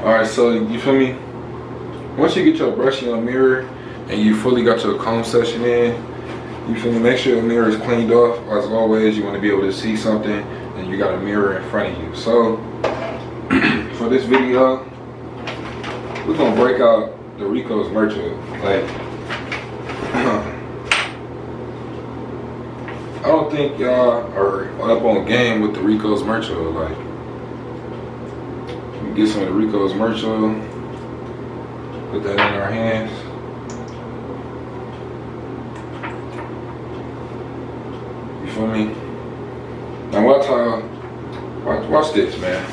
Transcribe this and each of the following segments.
Alright, so you feel me? Once you get your brush in your mirror and you fully got your comb section in, you feel me? Make sure the mirror is cleaned off. As always, you want to be able to see something and you got a mirror in front of you. So for this video, we're gonna break out the Rico's merch hood. Like, I don't think y'all are up on game with the Rico's merch hood. Like, we get some of the Rico's merch hood, put that in our hands. You feel me? Now watch this, man.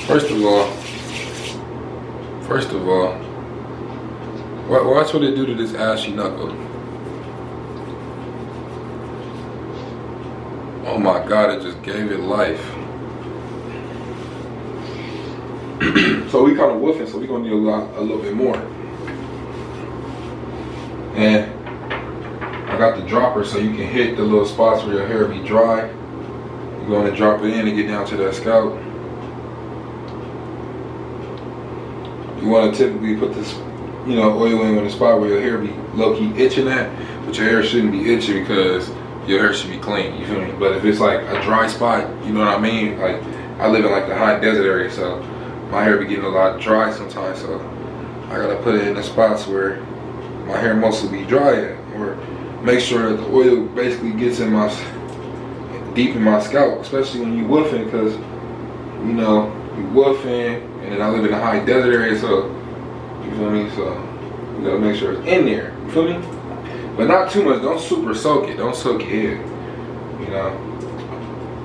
First of all, watch what it do to this ashy knuckle. Oh my God, it just gave it life. So we kind of woofing, so we're gonna need a little bit more. And I got the dropper so you can hit the little spots where your hair be dry. You're gonna drop it in and get down to that scalp. You wanna typically put this, oil in on the spot where your hair be low-key itching at, but your hair shouldn't be itching because your hair should be clean, you feel me? But if it's like a dry spot, you know what I mean? Like, I live in like the hot desert area, so my hair be getting a lot dry sometimes, so I gotta put it in the spots where my hair mostly be dry at, or make sure that the oil basically gets in deep in my scalp, especially when you woofing, because you woofing, and then I live in a high desert area, so you feel me? So you gotta make sure it's in there, you feel me? But not too much. Don't super soak it. Don't soak your head.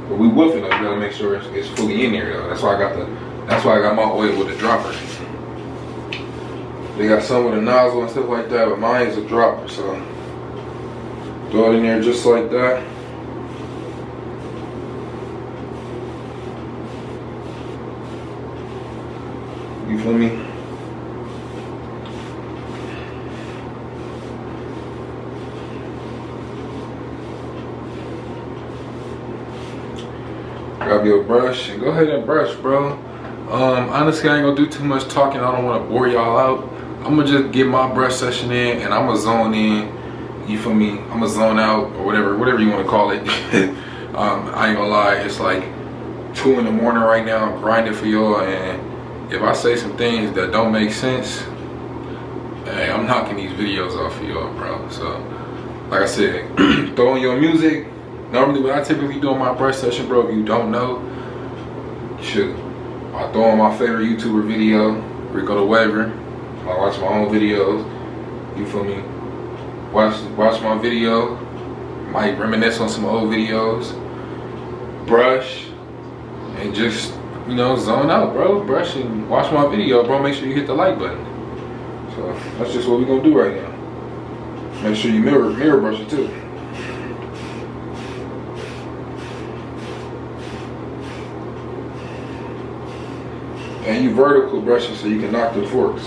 But we woofing though. You gotta make sure it's fully in there though. That's why I got my oil with a dropper. They got some with a nozzle and stuff like that, but mine is a dropper, so throw it in there just like that. You feel me? Grab your brush and go ahead and brush, bro. Honestly, I ain't gonna do too much talking. I don't want to bore y'all out. I'm gonna just get my brush session in and I'm gonna zone in. You feel me? I'm gonna zone out, or whatever you want to call it. I ain't gonna lie, it's like 2 in the morning right now. I'm grinding for y'all, and if I say some things that don't make sense, hey, I'm knocking these videos off for y'all, bro. So, like I said, throw on your music. Normally, what I typically do on my brush session, bro, if you don't know, I throw on my favorite YouTuber video, ricothewaver. I watch my own videos. You feel me? Watch my video. Might reminisce on some old videos. Brush and just zone out, bro. Brush and watch my video, bro. Make sure you hit the like button. So that's just what we're gonna do right now. Make sure you mirror brush it too. And you vertical brushing so you can knock the forks.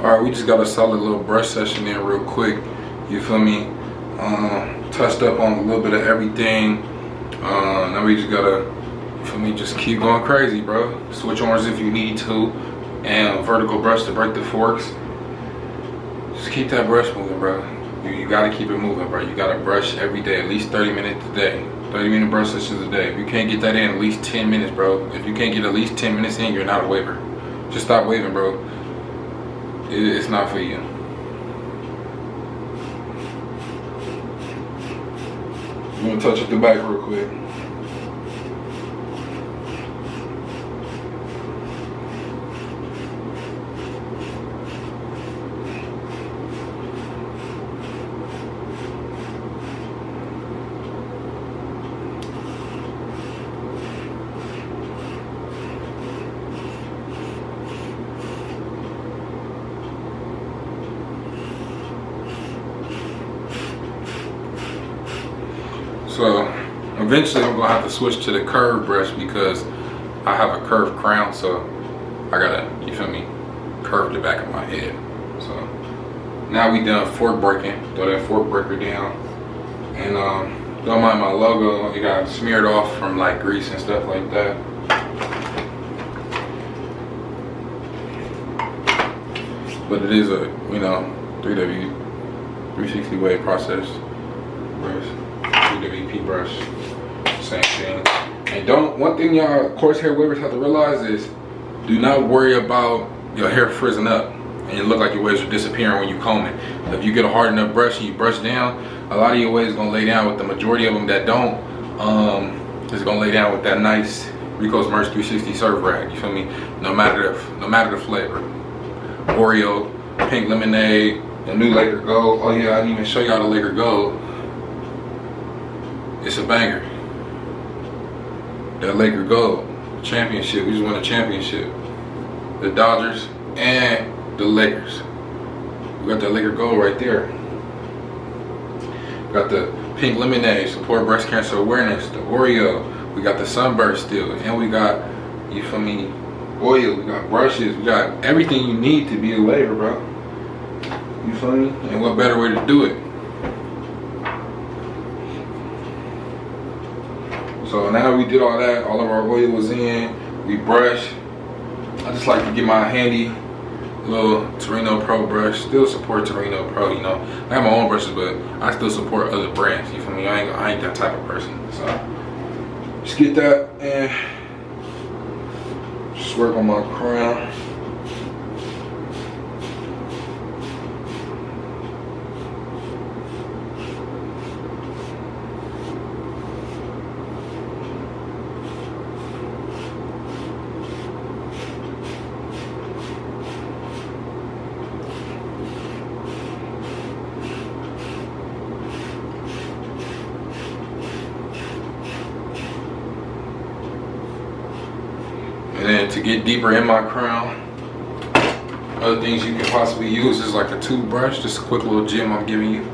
Alright, we just got a solid little brush session in real quick. You feel me? Touched up on a little bit of everything. Now we just gotta, you feel me, just keep going crazy, bro. Switch arms if you need to, and vertical brush to break the forks. Just keep that brush moving, bro. You gotta keep it moving, bro. You gotta brush every day, at least 30 minutes a day. 30-minute brush sessions a day. If you can't get that in at least 10 minutes, bro. If you can't get at least 10 minutes in, you're not a waver. Just stop waving, bro. It's not for you. I'm gonna touch up the back real quick. So eventually I'm gonna have to switch to the curved brush because I have a curved crown, so I gotta, you feel me, curve the back of my head. So now we done fork breaking. Throw that fork breaker down, and don't mind my logo, it got smeared off from like grease and stuff like that. But it is a, you know, 360 wave process brush. WP brush, same thing. And one thing y'all coarse hair wavers have to realize is, do not worry about your hair frizzing up and it look like your waves are disappearing when you comb it. If you get a hard enough brush and you brush down, a lot of your waves gonna lay down. With the majority of them that don't, is gonna lay down with that nice Rico's Merch 360 serve rag. You feel me? No matter the flavor. Oreo, pink lemonade, the new Laker Gold. Oh yeah, I didn't even show y'all the Laker Gold. It's a banger. That Laker Gold championship. We just won a championship. The Dodgers and the Lakers. We got that Laker Gold right there. We got the pink lemonade, support breast cancer awareness. The Oreo. We got the sunburst still, and we got, you feel me, oil. We got brushes. We got everything you need to be a waver, bro. You feel me? And what better way to do it? So now we did all that, all of our oil was in, we brushed. I just like to get my handy little Torino Pro brush. Still support Torino Pro, you know. I have my own brushes, but I still support other brands, you feel me? I ain't that type of person. So just get that and just work on my crown. And then to get deeper in my crown, other things you can possibly use is like a toothbrush. Just a quick little gem I'm giving you.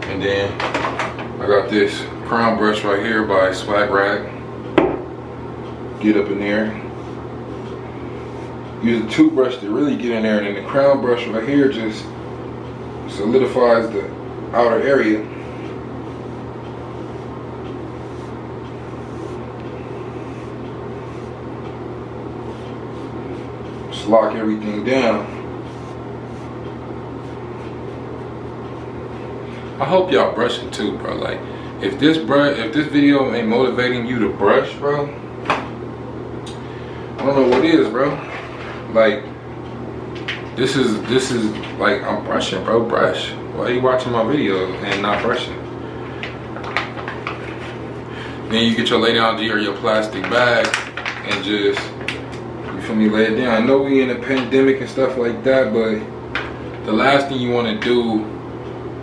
And then I got this crown brush right here by Swag Rag. Get up in there. Use a toothbrush to really get in there, and then the crown brush right here just solidifies the outer area. Just lock everything down. I hope y'all brushing too, bro. Like, if this video ain't motivating you to brush, bro, I don't know what is, bro. Like, this is like, I'm brushing, bro. Brush. Why are you watching my video and not brushing? Then you get your lay down G or your plastic bag and just, you feel me, lay it down. I know we in a pandemic and stuff like that, but the last thing you want to do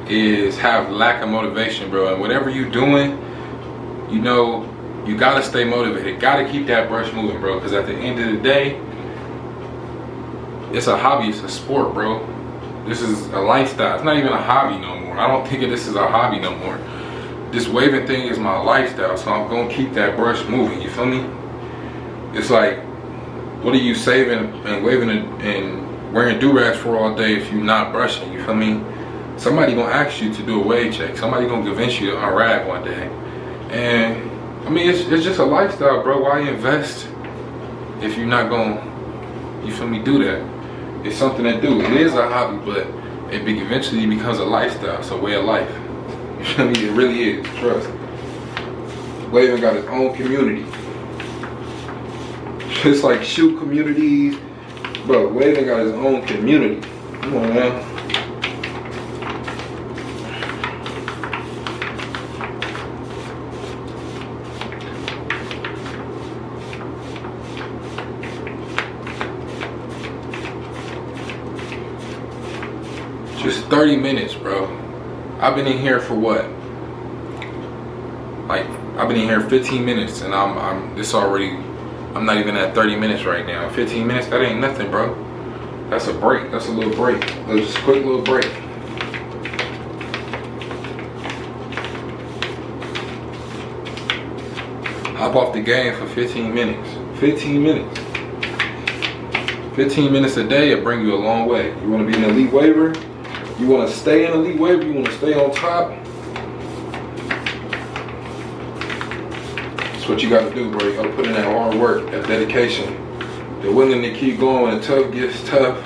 is have lack of motivation, bro. And whatever you doing, you know, you gotta stay motivated. Gotta keep that brush moving, bro. Because at the end of the day, it's a hobby, it's a sport, bro. This is a lifestyle. It's not even a hobby no more. I don't think of this as a hobby no more. This waving thing is my lifestyle, so I'm gonna keep that brush moving, you feel me? It's like, what are you saving and waving and wearing do-rags for all day if you're not brushing, you feel me? Somebody gonna ask you to do a wave check. Somebody gonna convince you to unrag one day. And I mean, it's just a lifestyle, bro. Why invest if you're not gonna, you feel me, do that? It's something to do. It is a hobby, but it eventually becomes a lifestyle. It's a way of life. You feel me? It really is. Trust. Waving got its own community. It's like shoe communities, bro. Waving got its own community. Come on, man. Just 30 minutes, bro. I've been in here for what? Like, I've been in here 15 minutes and I'm not even at 30 minutes right now. 15 minutes, that ain't nothing, bro. That's a break. That's a little break. Just a quick little break. Hop off the game for 15 minutes. 15 minutes. 15 minutes a day will bring you a long way. You want to be an elite waver? You want to stay in elite waver? You want to stay on top? That's what you got to do, bro. You got to put in that hard work, that dedication. They're willing to keep going when the tough gets tough.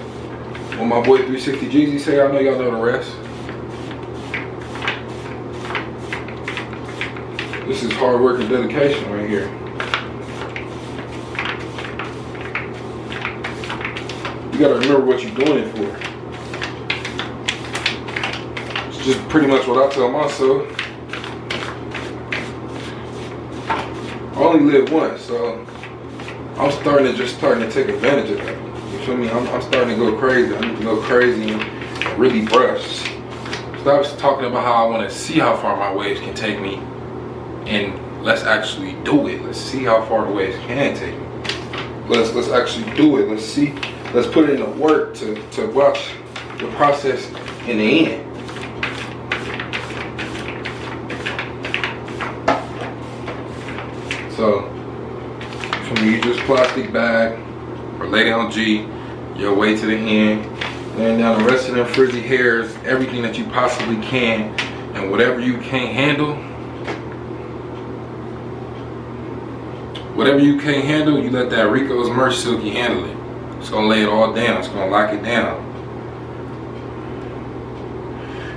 When my boy 360 Jeezy say, I know y'all know the rest. This is hard work and dedication right here. You got to remember what you're doing it for. It's just pretty much what I tell myself. I only live once, so I'm starting to take advantage of that. You feel me? I'm starting to go crazy. I need to go crazy and really brush. Stop talking about how I want to see how far my waves can take me, and let's actually do it. Let's see how far the waves can take me. Let's actually do it. Let's see. Let's put in the work to watch the process in the end. So, for me, you just plastic bag or lay down G your way to the end, laying down the rest of them frizzy hairs, everything that you possibly can, and whatever you can't handle, you let that Rico's Merch Silky handle it. It's gonna lay it all down. It's gonna lock it down.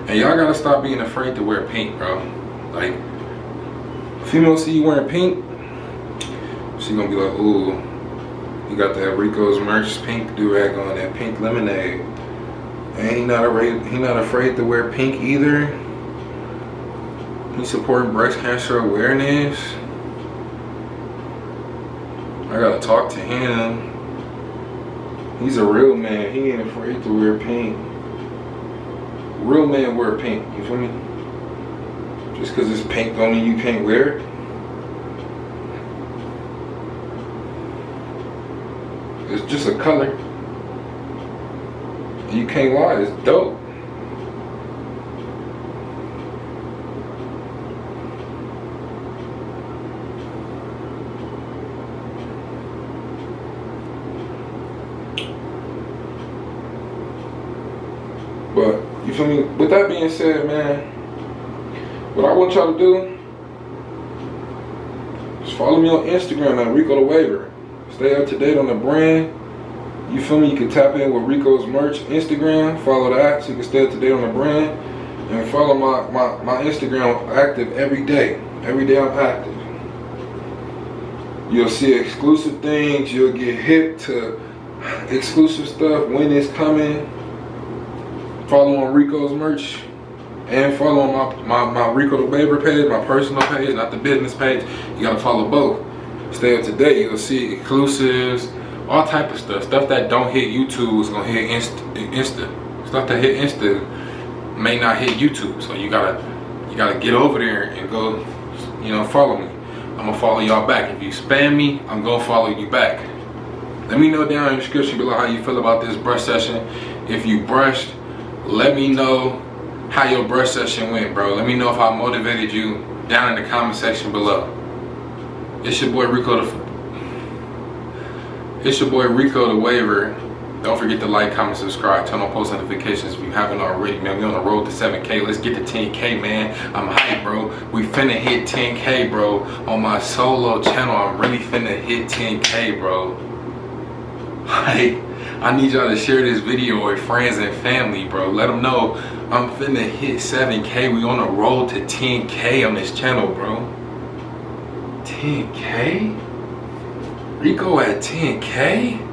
And y'all gotta stop being afraid to wear pink, bro. Like, female see you wearing pink, she gonna be like, ooh, you got that Rico's Merch pink do-rag on, that pink lemonade. And he not afraid to wear pink either. He's supporting breast cancer awareness. I gotta talk to him. He's a real man. He ain't afraid to wear pink. Real men wear pink, you feel me? Just because it's pink don't mean you can't wear it. It's just a color. You can't lie, it's dope. But, you feel me? With that being said, man, what I want y'all to do is follow me on Instagram at ricothewaver. Stay up to date on the brand. You feel me? You can tap in with Rico's Merch Instagram. Follow that so you can stay up to date on the brand. And follow my Instagram active every day. Every day I'm active. You'll see exclusive things. You'll get hip to exclusive stuff when it's coming. Follow on Rico's Merch. And follow on my Rico the Waver page, my personal page, not the business page. You gotta follow both. Stay up to date. You'll see exclusives, all type of stuff. Stuff that don't hit YouTube is gonna hit Insta. Stuff that hit Insta may not hit YouTube. So you gotta get over there and go, you know, follow me. I'm gonna follow y'all back. If you spam me, I'm gonna follow you back. Let me know down in the description below how you feel about this brush session. If you brushed, let me know how your brush session went, bro. Let me know if I motivated you down in the comment section below. It's your boy Rico the Waver. Don't forget to like, comment, subscribe, turn on post notifications if you haven't already, man. We on the road to 7K. Let's get to 10K, man. I'm hyped, bro. We finna hit 10K, bro. On my solo channel, I'm really finna hit 10K, bro. Like, I need y'all to share this video with friends and family, bro. Let them know I'm finna hit 7K. We on the road to 10K on this channel, bro. 10K? Rico at 10K?